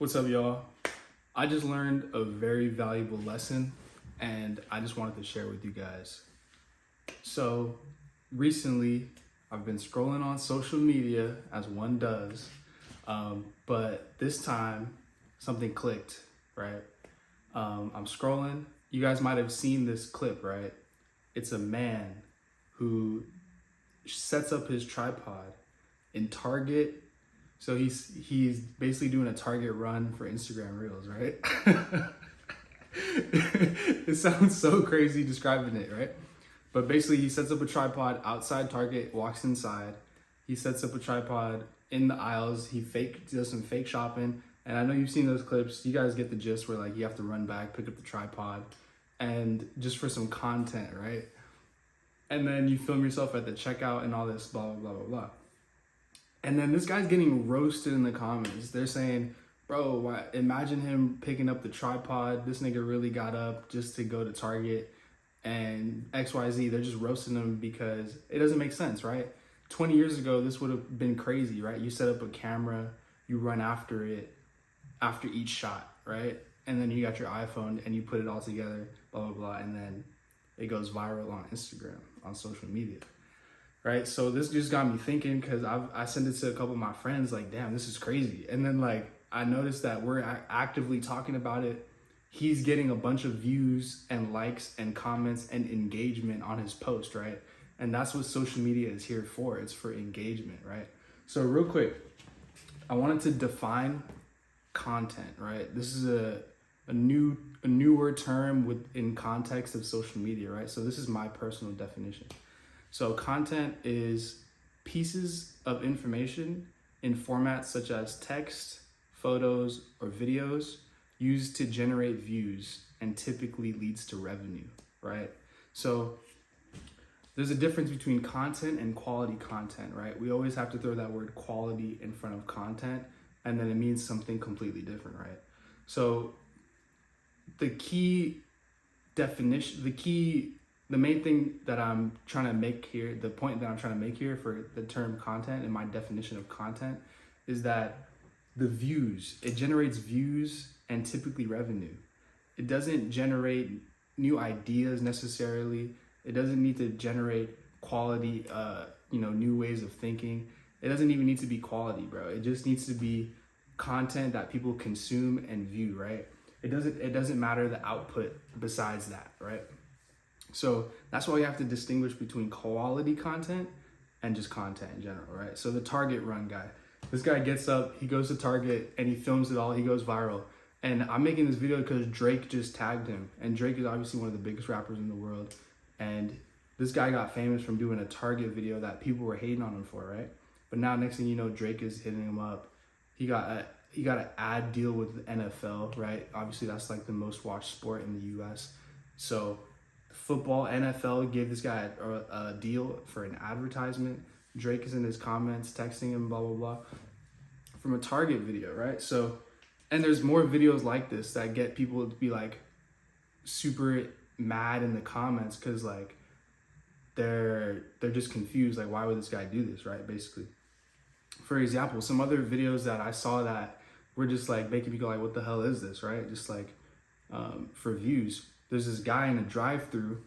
What's up, y'all? I just learned a very valuable lesson and I just wanted to share with you guys. So, recently, I've been scrolling on social media as one does, but this time something clicked, right? I'm scrolling. You guys might have seen this clip, right? It's a man who sets up his tripod in Target. So he's basically doing a Target run for Instagram Reels, right? It sounds so crazy describing it, right? But basically he sets up a tripod outside Target, walks inside. He sets up a tripod in the aisles. He does some fake shopping. And I know you've seen those clips. You guys get the gist where like you have to run back, pick up the tripod, and just for some content, right? And then you film yourself at the checkout and all this, blah, blah, blah, blah, blah. And then this guy's getting roasted in the comments. They're saying, bro, imagine him picking up the tripod. This nigga really got up just to go to Target and XYZ. They're just roasting him because it doesn't make sense, right? 20 years ago, this would have been crazy, right? You set up a camera, you run after it after each shot, right? And then you got your iPhone and you put it all together, blah, blah, blah. And then it goes viral on Instagram, on social media. Right, so this just got me thinking because I sent it to a couple of my friends like, damn, this is crazy. And then like I noticed that we're actively talking about it. He's getting a bunch of views and likes and comments and engagement on his post, right? And that's what social media is here for. It's for engagement, right? So real quick, I wanted to define content, right? This is a newer term within context of social media, right? So this is my personal definition. So content is pieces of information in formats such as text, photos, or videos used to generate views and typically leads to revenue, right? So there's a difference between content and quality content, right? We always have to throw that word quality in front of content and then it means something completely different, right? So the main thing that I'm trying to make here, the point that I'm trying to make here for the term content and my definition of content is that it generates views and typically revenue. It doesn't generate new ideas necessarily. It doesn't need to generate quality, new ways of thinking. It doesn't even need to be quality, bro. It just needs to be content that people consume and view, right? It doesn't matter the output besides that, right? So that's why we have to distinguish between quality content and just content in general, right? So the Target run guy, this guy gets up, he goes to Target and he films it all, he goes viral. And I'm making this video because Drake just tagged him. And Drake is obviously one of the biggest rappers in the world. And this guy got famous from doing a Target video that people were hating on him for, right? But now next thing you know, Drake is hitting him up. He got an ad deal with the NFL, right? Obviously that's like the most watched sport in the US. So football, NFL gave this guy a deal for an advertisement. Drake is in his comments texting him, blah, blah, blah, from a Target video, right? So, and there's more videos like this that get people to be like super mad in the comments because like they're just confused, like why would this guy do this, right? Basically. For example, some other videos that I saw that were just like making me go like, what the hell is this, right? Just like for views. There's this guy in a drive-thru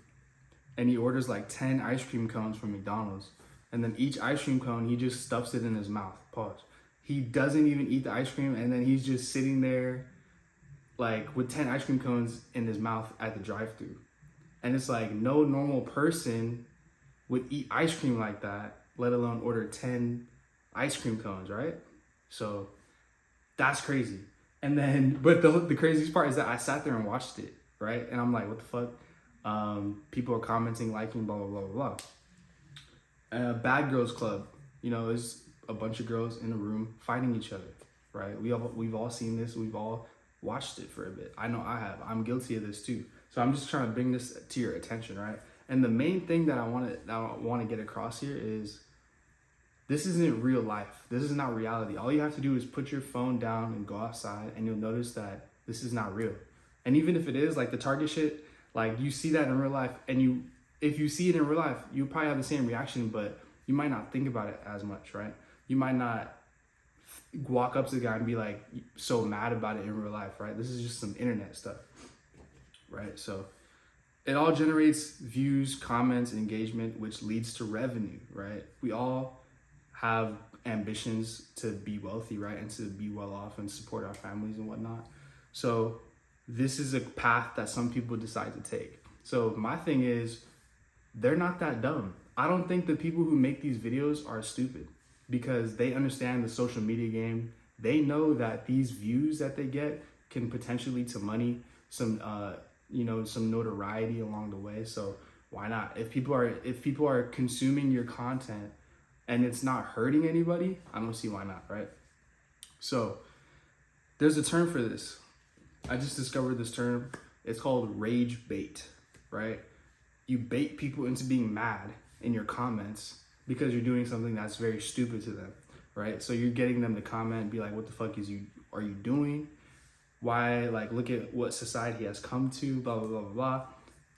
and he orders like 10 ice cream cones from McDonald's. And then each ice cream cone, he just stuffs it in his mouth. Pause. He doesn't even eat the ice cream and then he's just sitting there like with 10 ice cream cones in his mouth at the drive-thru. And it's like no normal person would eat ice cream like that, let alone order 10 ice cream cones, right? So that's crazy. And then, but the craziest part is that I sat there and watched it. Right? And I'm like, what the fuck? People are commenting, liking, blah, blah, blah, blah, blah. Bad Girls Club, there's a bunch of girls in a room fighting each other, right? We've all seen this. We've all watched it for a bit. I know I have. I'm guilty of this too. So I'm just trying to bring this to your attention, right? And the main thing that I want to get across here is this isn't real life. This is not reality. All you have to do is put your phone down and go outside and you'll notice that this is not real. And even if it is, like the Target shit, like you see that in real life and if you see it in real life, you probably have the same reaction, but you might not think about it as much, right? You might not walk up to the guy and be like so mad about it in real life, right? This is just some internet stuff, right? So it all generates views, comments, engagement, which leads to revenue, right? We all have ambitions to be wealthy, right? And to be well off and support our families and whatnot. So this is a path that some people decide to take. So my thing is, they're not that dumb. I don't think the people who make these videos are stupid, because they understand the social media game. They know that these views that they get can potentially lead to money, some some notoriety along the way. So why not? If people are consuming your content and it's not hurting anybody, I don't see why not, right? So there's a term for this. I just discovered this term. It's called rage bait, right? You bait people into being mad in your comments because you're doing something that's very stupid to them, right? So you're getting them to comment and be like, what the fuck are you doing? Why, like, look at what society has come to, blah, blah, blah, blah, blah.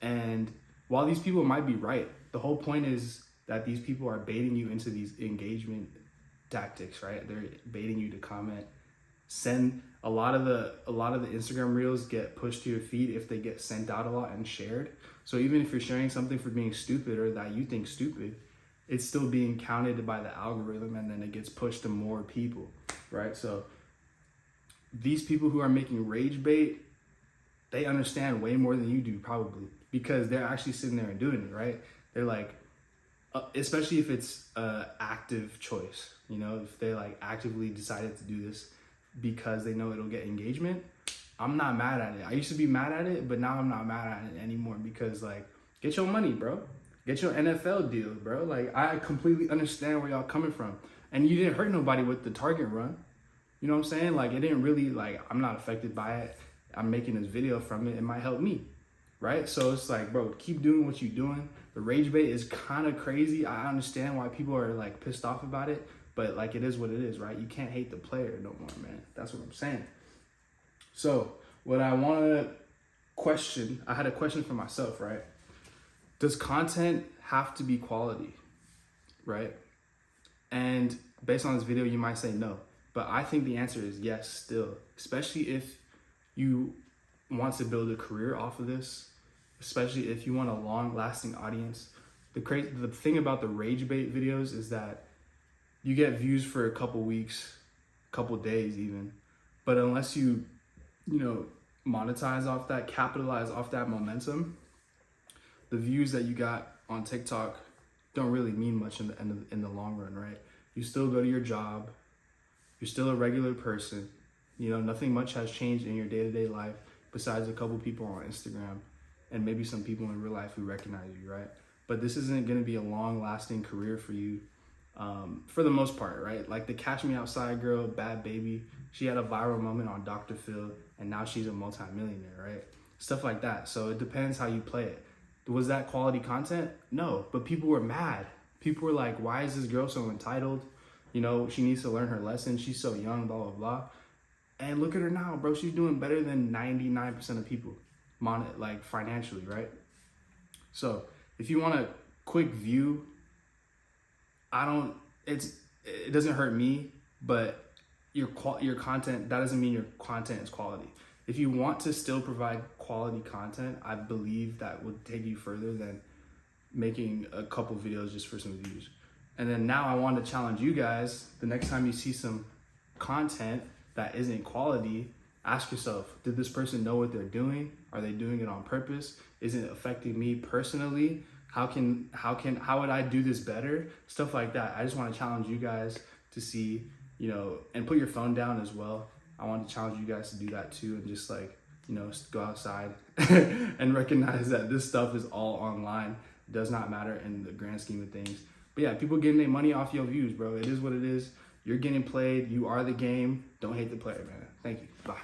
And while these people might be right, the whole point is that these people are baiting you into these engagement tactics, right? They're baiting you to comment. Send a lot of the Instagram reels get pushed to your feed if they get sent out a lot and shared. So even if you're sharing something for being stupid or that you think stupid, it's still being counted by the algorithm, and then it gets pushed to more people, right? So these people who are making rage bait, they understand way more than you do probably, because they're actually sitting there and doing it, right? They're like, especially if it's a active choice, if they like actively decided to do this because they know it'll get engagement. I'm not mad at it. I used to be mad at it, but now I'm not mad at it anymore, because like, get your money, bro. Get your NFL deal, bro. Like, I completely understand where y'all coming from. And you didn't hurt nobody with the Target run. You know what I'm saying? Like, it didn't really, like, I'm not affected by it. I'm making this video from it. It might help me, right? So it's like, bro, keep doing what you're doing. The rage bait is kind of crazy. I understand why people are like pissed off about it, but like, it is what it is, right? You can't hate the player no more, man. That's what I'm saying. So what I want to question, I had a question for myself, right? Does content have to be quality, right? And based on this video, you might say no, but I think the answer is yes still, especially if you want to build a career off of this, especially if you want a long-lasting audience. The thing about the rage bait videos is that you get views for a couple weeks, couple days even, but unless you monetize off that, capitalize off that momentum, the views that you got on TikTok don't really mean much in the long run, right? You still go to your job, you're still a regular person, nothing much has changed in your day-to-day life besides a couple people on Instagram and maybe some people in real life who recognize you, right? But this isn't going to be a long-lasting career for you, for the most part, right? Like the Cash Me Outside girl, Bad Baby, she had a viral moment on Dr. Phil, and now she's a multimillionaire, right? Stuff like that. So it depends how you play it. Was that quality content? No, but people were mad. People were like, why is this girl so entitled? She needs to learn her lesson. She's so young, blah, blah, blah. And look at her now, bro. She's doing better than 99% of people, like financially, right? So if you want a quick view, it doesn't hurt me, but your content, that doesn't mean your content is quality. If you want to still provide quality content, I believe that would take you further than making a couple videos just for some views. And then now I want to challenge you guys, the next time you see some content that isn't quality, ask yourself, did this person know what they're doing? Are they doing it on purpose? Is it affecting me personally? How would I do this better? Stuff like that. I just want to challenge you guys to see, and put your phone down as well. I want to challenge you guys to do that too, and just like, go outside and recognize that this stuff is all online. It does not matter in the grand scheme of things. But yeah, people getting their money off your views, bro. It is what it is. You're getting played. You are the game. Don't hate the player, man. Thank you. Bye.